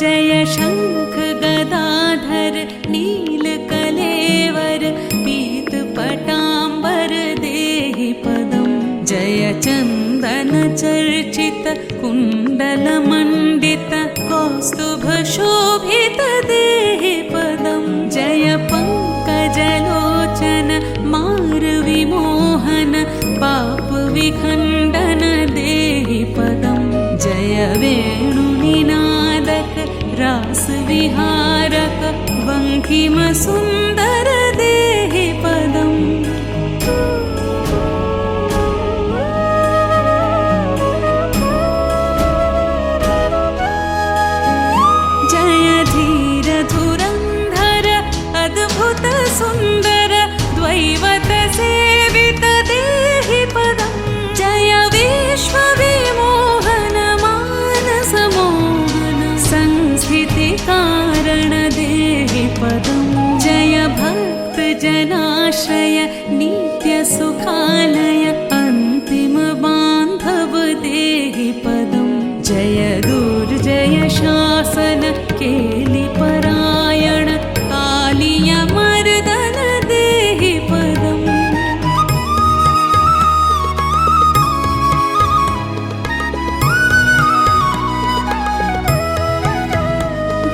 जय शंख गदाधर नीलकलेवर पीतपटाम्बर देहि पदम् जय चन्दन चर्चित कुण्डलमण्डित कौस्तुभशोभित देहि पदम् जय पङ्कजलोचन मारविमोहन पापविखण्डन देहि पदम् जय वेणुनिनादक रासविहारक वङ्किमसुन्दर देहि पदम् जय धीर धुरन्धर अद्भुत सुन्दर द्वैवत सेवित देहि पदम् जय विश्वविमोहन मानसमोहन संस्थितिकारण देहि पदम् जय भक्तजनाश्रय नित्यसुखालय अन्तिम बान्धव देहि पदम् जय दुर्जय शासन केलिपरायण कालियमर्दन देहि पदम्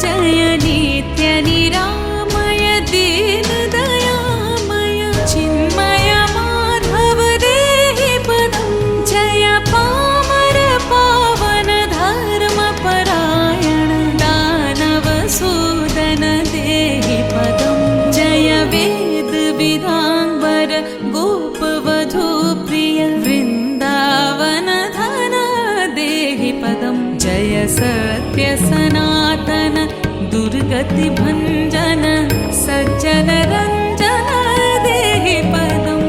जय नित्य निरामय दीनदयामय चिन्मय माधव देहि पदम् जय पामर पावन धर्मपरायण दानवसूदन देहि पदम् जय वेद विदाम्बर गोपवधूप्रिय वृन्दावन धन देहि पदम् जय सत्य सनातन दुर्गति भञ्जन सज्जन रञ्जन देहि पदम्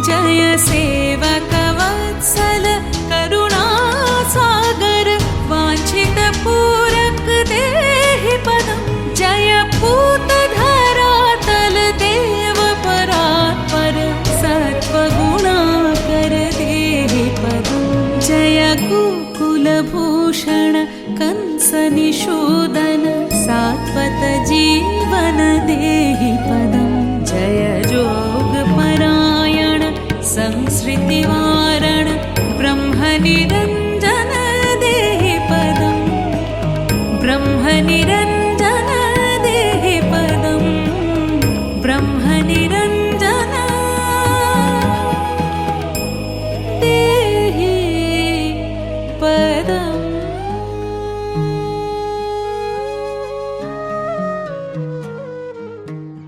जय सेवक वत्सल करुणासागर वाञ्छित पूरक देहि पदम् जय पूत धरातल देव परात्पर सत्त्वगुणाकर देहि पदम् जय गोकुलभूषण कंसनिषूदन सात्वत जीवन देहि पदम् जय जोगपरायण संसृतिवारण ब्रह्मनिरञ्जन देहि पदम् ब्रह्मनिरञ्जन देहि पदम् ब्रह्मनिरञ्जन